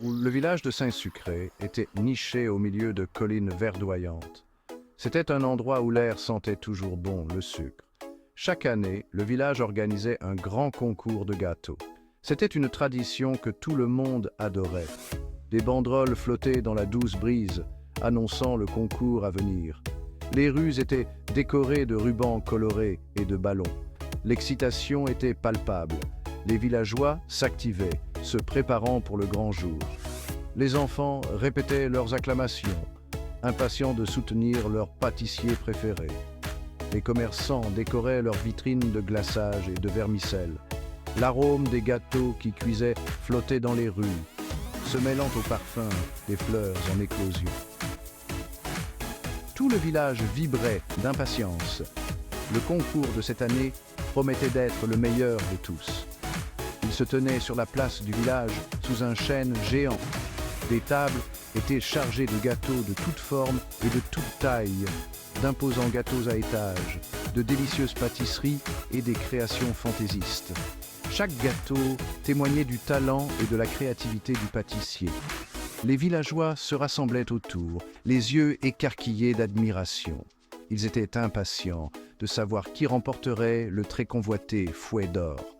Le village de Saint-Sucré était niché au milieu de collines verdoyantes. C'était un endroit où l'air sentait toujours bon le sucre. Chaque année, le village organisait un grand concours de gâteaux. C'était une tradition que tout le monde adorait. Des banderoles flottaient dans la douce brise, annonçant le concours à venir. Les rues étaient décorées de rubans colorés et de ballons. L'excitation était palpable. Les villageois s'activaient, se préparant pour le grand jour. Les enfants répétaient leurs acclamations, impatients de soutenir leur pâtissier préféré. Les commerçants décoraient leurs vitrines de glaçage et de vermicelle. L'arôme des gâteaux qui cuisaient flottait dans les rues, se mêlant au parfum des fleurs en éclosion. Tout le village vibrait d'impatience. Le concours de cette année promettait d'être le meilleur de tous. Il se tenait sur la place du village sous un chêne géant. Des tables étaient chargées de gâteaux de toutes formes et de toutes tailles, d'imposants gâteaux à étages, de délicieuses pâtisseries et des créations fantaisistes. Chaque gâteau témoignait du talent et de la créativité du pâtissier. Les villageois se rassemblaient autour, les yeux écarquillés d'admiration. Ils étaient impatients de savoir qui remporterait le très convoité fouet d'or.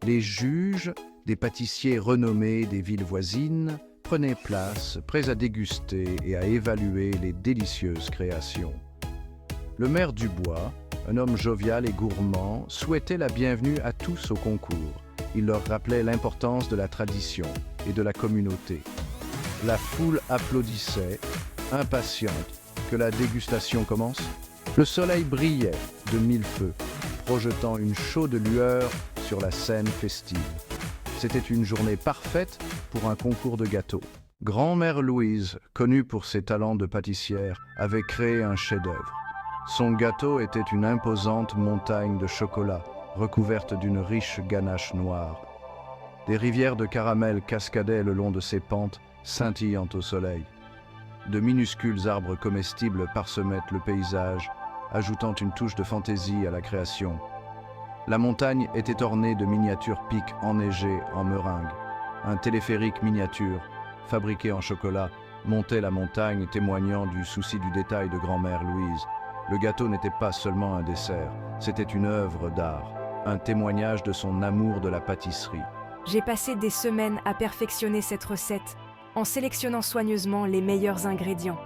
Les juges, des pâtissiers renommés des villes voisines, prenaient place, prêts à déguster et à évaluer les délicieuses créations. Le maire du bois, un homme jovial et gourmand, souhaitait la bienvenue à tous au concours. Il leur rappelait l'importance de la tradition et de la communauté. La foule applaudissait, impatiente que la dégustation commence. Le soleil brillait de mille feux, projetant une chaude lueur sur la scène festive. C'était une journée parfaite pour un concours de gâteaux. Grand-mère Louise, connue pour ses talents de pâtissière, avait créé un chef-d'œuvre. Son gâteau était une imposante montagne de chocolat, recouverte d'une riche ganache noire. Des rivières de caramel cascadaient le long de ses pentes, scintillant au soleil. De minuscules arbres comestibles parsemaient le paysage, ajoutant une touche de fantaisie à la création. La montagne était ornée de miniatures pics enneigées en meringue. Un téléphérique miniature, fabriqué en chocolat, montait la montagne, témoignant du souci du détail de grand-mère Louise. Le gâteau n'était pas seulement un dessert, c'était une œuvre d'art, un témoignage de son amour de la pâtisserie. J'ai passé des semaines à perfectionner cette recette, en sélectionnant soigneusement les meilleurs ingrédients.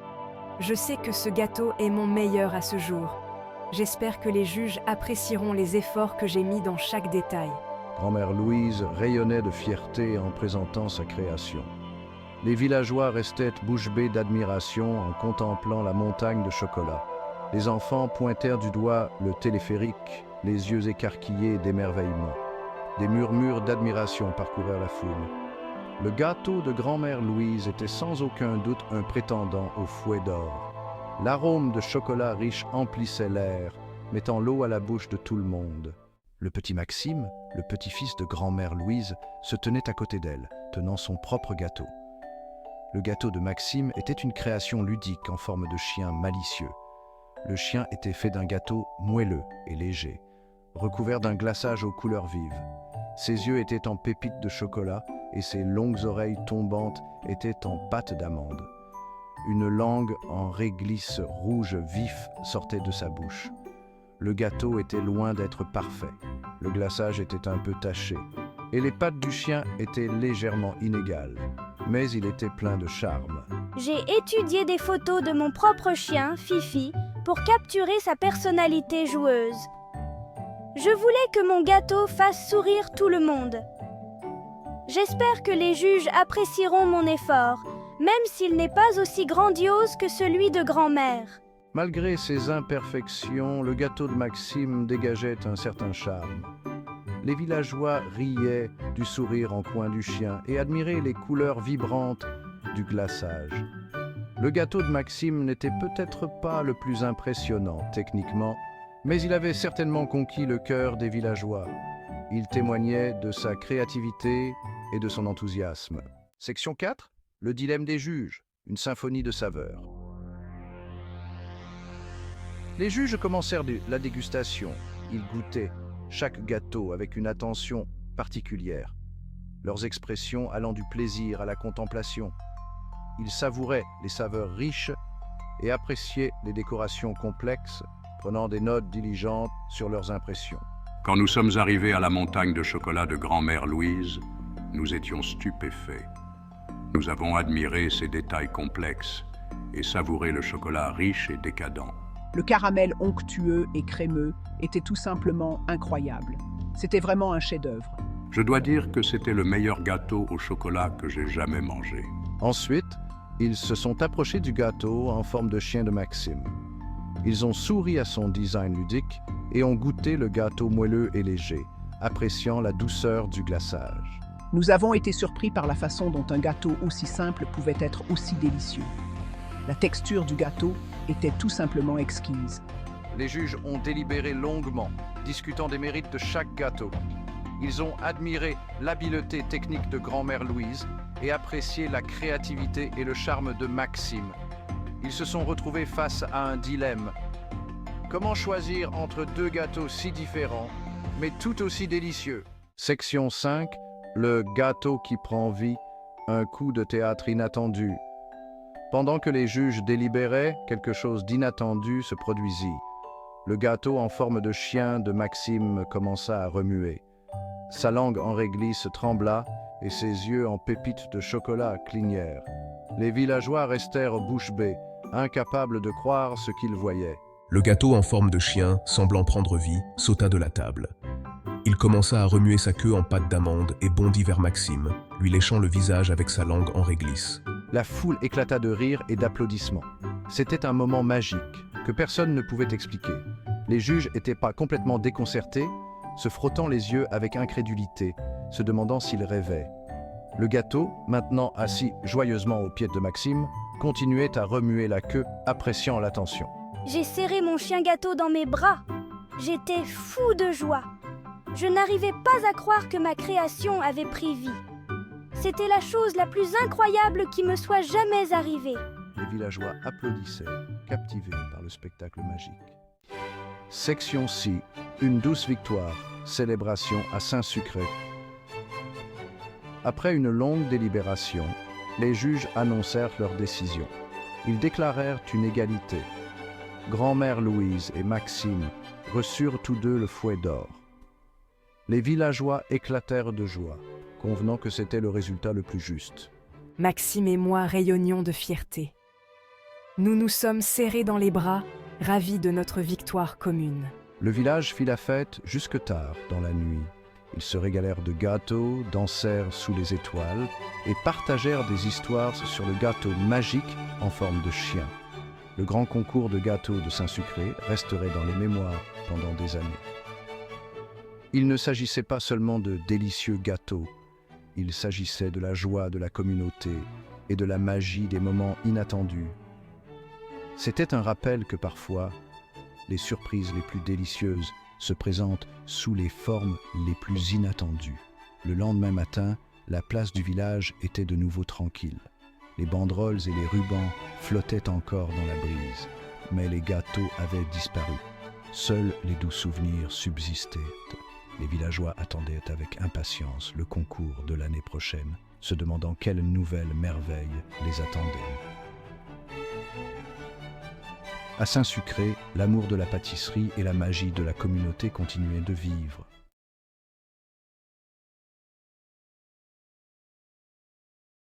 Je sais que ce gâteau est mon meilleur à ce jour. J'espère que les juges apprécieront les efforts que j'ai mis dans chaque détail. Grand-mère Louise rayonnait de fierté en présentant sa création. Les villageois restaient bouche bée d'admiration en contemplant la montagne de chocolat. Les enfants pointèrent du doigt le téléphérique, les yeux écarquillés d'émerveillement. Des murmures d'admiration parcoururent la foule. Le gâteau de grand-mère Louise était sans aucun doute un prétendant au fouet d'or. L'arôme de chocolat riche emplissait l'air, mettant l'eau à la bouche de tout le monde. Le petit Maxime, le petit-fils de grand-mère Louise, se tenait à côté d'elle, tenant son propre gâteau. Le gâteau de Maxime était une création ludique en forme de chien malicieux. Le chien était fait d'un gâteau moelleux et léger, recouvert d'un glaçage aux couleurs vives. Ses yeux étaient en pépites de chocolat et ses longues oreilles tombantes étaient en pâte d'amande. Une langue en réglisse rouge vif sortait de sa bouche. Le gâteau était loin d'être parfait. Le glaçage était un peu taché et les pattes du chien étaient légèrement inégales. Mais il était plein de charme. J'ai étudié des photos de mon propre chien, Fifi, pour capturer sa personnalité joueuse. Je voulais que mon gâteau fasse sourire tout le monde. J'espère que les juges apprécieront mon effort, même s'il n'est pas aussi grandiose que celui de grand-mère. Malgré ses imperfections, le gâteau de Maxime dégageait un certain charme. Les villageois riaient du sourire en coin du chien et admiraient les couleurs vibrantes du glaçage. Le gâteau de Maxime n'était peut-être pas le plus impressionnant techniquement, mais il avait certainement conquis le cœur des villageois. Il témoignait de sa créativité et de son enthousiasme. Section 4, le dilemme des juges, une symphonie de saveurs. Les juges commencèrent la dégustation. Ils goûtaient chaque gâteau avec une attention particulière. leurs expressions allant du plaisir à la contemplation. Ils savouraient les saveurs riches et appréciaient les décorations complexes, prenant des notes diligentes sur leurs impressions. Quand nous sommes arrivés à la montagne de chocolat de grand-mère Louise, nous étions stupéfaits. Nous avons admiré ces détails complexes et savouré le chocolat riche et décadent. Le caramel onctueux et crémeux était tout simplement incroyable. C'était vraiment un chef-d'œuvre. Je dois dire que c'était le meilleur gâteau au chocolat que j'ai jamais mangé. Ensuite, ils se sont approchés du gâteau en forme de chien de Maxime. Ils ont souri à son design ludique et ont goûté le gâteau moelleux et léger, appréciant la douceur du glaçage. Nous avons été surpris par la façon dont un gâteau aussi simple pouvait être aussi délicieux. La texture du gâteau était tout simplement exquise. Les juges ont délibéré longuement, discutant des mérites de chaque gâteau. Ils ont admiré l'habileté technique de grand-mère Louise et apprécié la créativité et le charme de Maxime. Ils se sont retrouvés face à un dilemme. Comment choisir entre deux gâteaux si différents, mais tout aussi délicieux? Section 5. Le gâteau qui prend vie, un coup de théâtre inattendu. Pendant que les juges délibéraient, quelque chose d'inattendu se produisit. Le gâteau en forme de chien de Maxime commença à remuer. Sa langue en réglisse trembla et ses yeux en pépites de chocolat clignèrent. Les villageois restèrent bouche bée, incapables de croire ce qu'ils voyaient. Le gâteau en forme de chien, semblant prendre vie, sauta de la table. Il commença à remuer sa queue en pâte d'amande et bondit vers Maxime, lui léchant le visage avec sa langue en réglisse. La foule éclata de rires et d'applaudissements. C'était un moment magique que personne ne pouvait expliquer. Les juges n'étaient pas complètement déconcertés, se frottant les yeux avec incrédulité, se demandant s'ils rêvaient. Le gâteau, maintenant assis joyeusement aux pieds de Maxime, continuait à remuer la queue, appréciant l'attention. J'ai serré mon chien gâteau dans mes bras. J'étais fou de joie. Je n'arrivais pas à croire que ma création avait pris vie. C'était la chose la plus incroyable qui me soit jamais arrivée. Les villageois applaudissaient, captivés par le spectacle magique. Section 6. Une douce victoire. Célébration à Saint-Sucré. Après une longue délibération, les juges annoncèrent leur décision. Ils déclarèrent une égalité. Grand-mère Louise et Maxime reçurent tous deux le fouet d'or. Les villageois éclatèrent de joie, convenant que c'était le résultat le plus juste. Maxime et moi rayonnions de fierté. Nous nous sommes serrés dans les bras, ravis de notre victoire commune. Le village fit la fête jusque tard dans la nuit. Ils se régalèrent de gâteaux, dansèrent sous les étoiles et partagèrent des histoires sur le gâteau magique en forme de chien. Le grand concours de gâteaux de Saint-Sucré resterait dans les mémoires pendant des années. Il ne s'agissait pas seulement de délicieux gâteaux, il s'agissait de la joie de la communauté et de la magie des moments inattendus. C'était un rappel que parfois, les surprises les plus délicieuses se présentent sous les formes les plus inattendues. Le lendemain matin, la place du village était de nouveau tranquille. Les banderoles et les rubans flottaient encore dans la brise, mais les gâteaux avaient disparu. Seuls les doux souvenirs subsistaient. Les villageois attendaient avec impatience le concours de l'année prochaine, se demandant quelle nouvelle merveille les attendait. À Saint-Sucré, l'amour de la pâtisserie et la magie de la communauté continuaient de vivre.